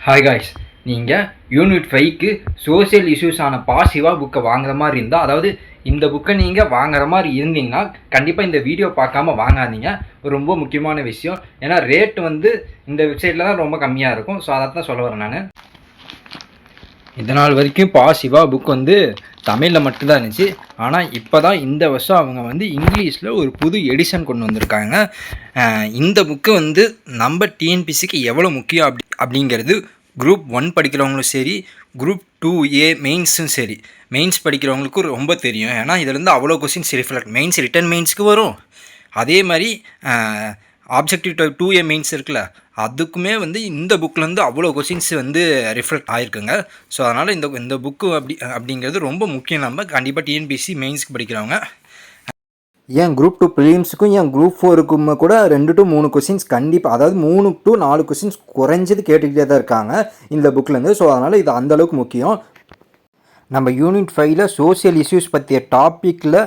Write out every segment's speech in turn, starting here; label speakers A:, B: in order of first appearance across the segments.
A: Hi guys, நீங்கள் unit 5க்கு social இஷ்யூஸான பாசிவா புக்கை வாங்குற மாதிரி இருந்தால், அதாவது இந்த புக்கை நீங்கள் வாங்குற மாதிரி இருந்தீங்கன்னா கண்டிப்பாக இந்த வீடியோ பார்க்காம வாங்காதீங்க. ரொம்ப முக்கியமான விஷயம். ஏன்னா ரேட் வந்து இந்த வெப்சைட்டில் தான் ரொம்ப கம்மியாக இருக்கும். ஸோ அதை தான் சொல்ல வரேன் நான். இதனால் வரைக்கும் பாசிவா புக் வந்து தமிழில் மட்டும்தான் இருந்துச்சு. ஆனால் இப்போ தான் இந்த வருஷம் அவங்க வந்து இங்கிலீஷில் ஒரு புது எடிஷன் கொண்டு வந்திருக்காங்க. இந்த புக்கு வந்து நம்ம டிஎன்பிசிக்கு எவ்வளோ முக்கியம் அப்படிங்கிறது குரூப் 1 படிக்கிறவங்களும் சரி, குரூப் 2A மெயின்ஸும் சரி, மெயின்ஸ் படிக்கிறவங்களுக்கும் ரொம்ப தெரியும். ஏன்னா இதிலேருந்து அவ்வளோ கொஸ்டின்ஸ் ரிஃப்ளெக்ட் மெயின்ஸ் ரிட்டன் மெயின்ஸ்க்கு வரும். அதே மாதிரி ஆப்ஜெக்டிவ் 2A மெயின்ஸ் இருக்குல்ல, அதுக்குமே வந்து இந்த புக்கிலேருந்து அவ்வளோ கொஸ்டின்ஸ் வந்து ரிஃப்ளெக்ட் ஆகிருக்குங்க. ஸோ அதனால் இந்த புக்கு அப்படிங்கிறது ரொம்ப முக்கியம். நம்ம கண்டிப்பாக டிஎன்பிசி மெயின்ஸ்க்கு படிக்கிறவங்க.
B: ஏன் குரூப் 2 ப்ரிலிம்ஸுக்கும் ஏன் குரூப் 4க்குமே கூட 2 to 3 கொஸ்டின்ஸ் கண்டிப்பாக, அதாவது 3 to 4 கொஸ்டின்ஸ் குறைஞ்சது கேட்டுக்கிட்டே தான் இருக்காங்க இந்த புக்கிலேருந்து. ஸோ அதனால் இது அந்தளவுக்கு முக்கியம். நம்ம யூனிட் 5ல் சோசியல் இஷ்யூஸ் பற்றிய டாப்பிக்கில்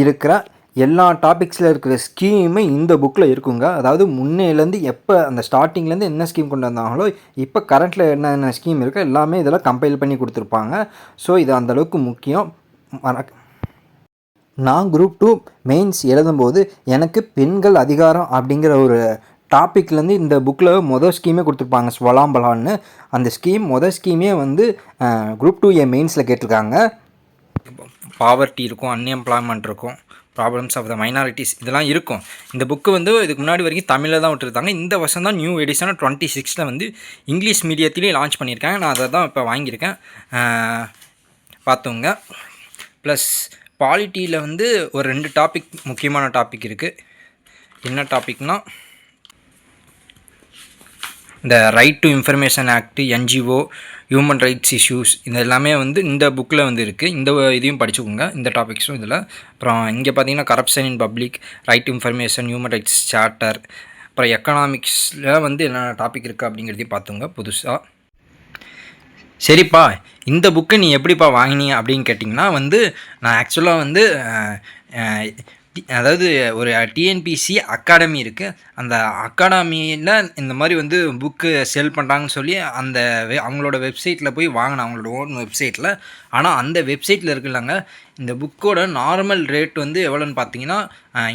B: இருக்கிற எல்லா டாபிக்ஸில் இருக்கிற ஸ்கீமுமே இந்த புக்கில் இருக்குங்க. அதாவது முன்னேலேருந்து எப்போ அந்த ஸ்டார்டிங்லேருந்து என்ன ஸ்கீம் கொண்டு வந்தாங்களோ இப்போ கரண்ட்டில் என்னென்ன ஸ்கீம் இருக்கோ எல்லாமே இதெல்லாம் கம்பைல் பண்ணி கொடுத்துருப்பாங்க. ஸோ இது அந்தளவுக்கு முக்கியம். நான் குரூப் 2 மெயின்ஸ் எழுதும்போது எனக்கு பெண்கள் அதிகாரம் அப்படிங்கிற ஒரு டாப்பிக்லேருந்து இந்த புக்கில் ஸ்கீமே கொடுத்துருப்பாங்க, ஸ்வலாம்பலான்னு. அந்த ஸ்கீமே வந்து குரூப் 2A மெயின்ஸில் கேட்டிருக்காங்க.
A: பாவர்ட்டி இருக்கும், அன்எம்ப்ளாய்மெண்ட் இருக்கும், ப்ராப்ளம்ஸ் ஆஃப் த மைனாரிட்டிஸ் இதெல்லாம் இருக்கும். இந்த புக்கு வந்து இதுக்கு முன்னாடி வரைக்கும் தமிழில் தான் விட்டுருந்தாங்க. இந்த வருஷம் தான் நியூ எடிஷனாக 26ல் வந்து இங்கிலீஷ் மீடியத்திலேயே லான்ச் பண்ணியிருக்காங்க. நான் அதை தான் இப்போ வாங்கியிருக்கேன், பார்த்துங்க. ப்ளஸ் பாலிட்டியில் வந்து ஒரு 2 டாபிக் முக்கியமான டாபிக் இருக்குது. என்ன டாபிக்னால் இந்த right to information act, NGO, human rights issues, இது எல்லாமே வந்து இந்த புக்கில் வந்து இருக்குது. இந்த இதையும் படிச்சுக்கோங்க, இந்த டாபிக்ஸும் இதில். அப்புறம் இங்கே பார்த்தீங்கன்னா corruption in public, right to information, human rights charter, அப்புறம் எக்கனாமிக்ஸில் வந்து என்னென்ன டாபிக் இருக்குது அப்படிங்கிறதையும் பார்த்துங்க புதுசாக. சரிப்பா, இந்த புக்கை நீ எப்படிப்பா வாங்கினீங்க அப்படின்னு கேட்டிங்கன்னா வந்து நான் ஆக்சுவலாக வந்து அதாவது ஒரு டிஎன்பிசி அகாடமி இருக்குது. அந்த அகாடமியில் இந்த மாதிரி வந்து புக்கு செல் பண்ணுறாங்கன்னு சொல்லி அவங்களோட வெப்சைட்டில் போய் வாங்கினேன், அவங்களோட ஓன் வெப்சைட்டில். ஆனால் அந்த வெப்சைட்டில் இருக்குல்லங்க, இந்த புக்கோட நார்மல் ரேட் வந்து எவ்வளோன்னு பார்த்தீங்கன்னா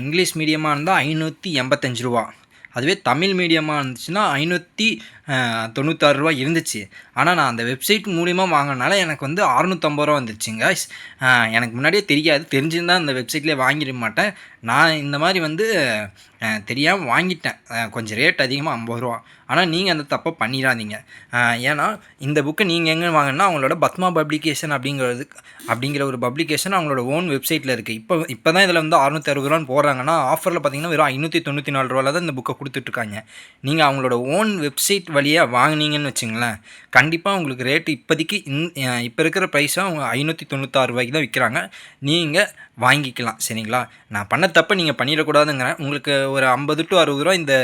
A: இங்கிலீஷ் மீடியமாக இருந்தால் 585 ரூபா, அதுவே தமிழ் மீடியமாக இருந்துச்சுன்னா 596 ரூபா இருந்துச்சு. ஆனால் நான் அந்த வெப்சைட் மூலிமா வாங்கினால எனக்கு வந்து 650 ரூபா வந்துருச்சுங்க. எனக்கு முன்னாடியே தெரிஞ்சிருந்தால் அந்த வெப்சைட்லேயே வாங்கிட மாட்டேன். நான் இந்த மாதிரி வந்து தெரியாமல் வாங்கிட்டேன், கொஞ்சம் ரேட் அதிகமாக 50 ரூபா. ஆனால் நீங்கள் அந்த தப்பை பண்ணிடாதீங்க. ஏன்னா இந்த புக்கை நீங்கள் எங்கே வாங்கினா அவங்களோட பத்மா பப்ளிகேஷன் அப்படிங்கிற ஒரு பப்ளிகேஷன் அவங்களோட ஓன் வெப்சைட்டில் இருக்குது. இப்போ தான் இதில் வந்து 660 ரூபான்னு போடுறாங்கன்னா ஆஃபரில் பார்த்தீங்கன்னா வெறும் 594 ரூபாவில் தான் இந்த புக்கை கொடுத்துட்ருக்காங்க. நீங்கள் அவங்களோட ஓன் வெப்சைட் வழியாக வாங்கினீங்கன்னு வச்சுங்களேன், கண்டிப்பாக உங்களுக்கு ரேட்டு இப்போதைக்கு இப்போ இருக்கிற ப்ரைஸாக அவங்க 596 ரூபாய்க்கு தான் விற்கிறாங்க. நீங்கள் வாங்கிக்கலாம், சரிங்களா? நான் பண்ண தப்பை நீங்கள் பண்ணிடக்கூடாதுங்கிறேன். உங்களுக்கு ஒரு 50 to 60 ரூபா இந்த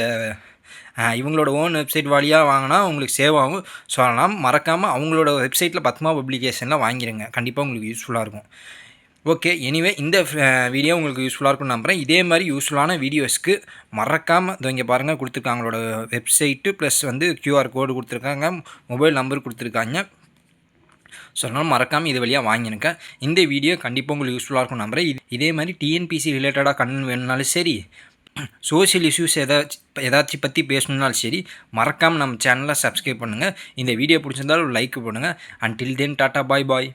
A: இவங்களோட ஓன் வெப்சைட் வழியாக வாங்கினா உங்களுக்கு சேவ் ஆகும். ஸோ அதனால் மறக்காமல் அவங்களோட வெப்சைட்டில் பத்மா பப்ளிகேஷனில் வாங்கிடுங்க, கண்டிப்பாக உங்களுக்கு யூஸ்ஃபுல்லாக இருக்கும். ஓகே, எனிவே இந்த வீடியோ உங்களுக்கு யூஸ்ஃபுல்லாக இருக்கும்னு நம்புகிறேன். இதே மாதிரி யூஸ்ஃபுல்லான வீடியோஸ்க்கு மறக்காமல் இங்கே பாருங்கள் கொடுத்துருக்காங்க அவங்களோட வெப்சைட்டு, ப்ளஸ் வந்து QR கோடு கொடுத்துருக்காங்க, மொபைல் நம்பர் கொடுத்துருக்காங்க. ஸோ அதனால் மறக்காமல் இது வழியாக வாங்கினுங்க. இந்த வீடியோ கண்டிப்பாக உங்களுக்கு யூஸ்ஃபுல்லாக இருக்கும் நம்புகிறேன். இதே மாதிரி டிஎன்பிசி ரிலேட்டடாக வேணுனாலும் சரி, சோஷியல் இஷ்யூஸ் ஏதாச்சும் பற்றி பேசணுன்னாலும் சரி, மறக்காமல் நம்ம சேனலை சப்ஸ்கிரைப் பண்ணுங்கள். இந்த வீடியோ பிடிச்சிருந்தாலும் லைக் பண்ணுங்கள். அன்டில் தென் டாட்டா, பாய் பாய்.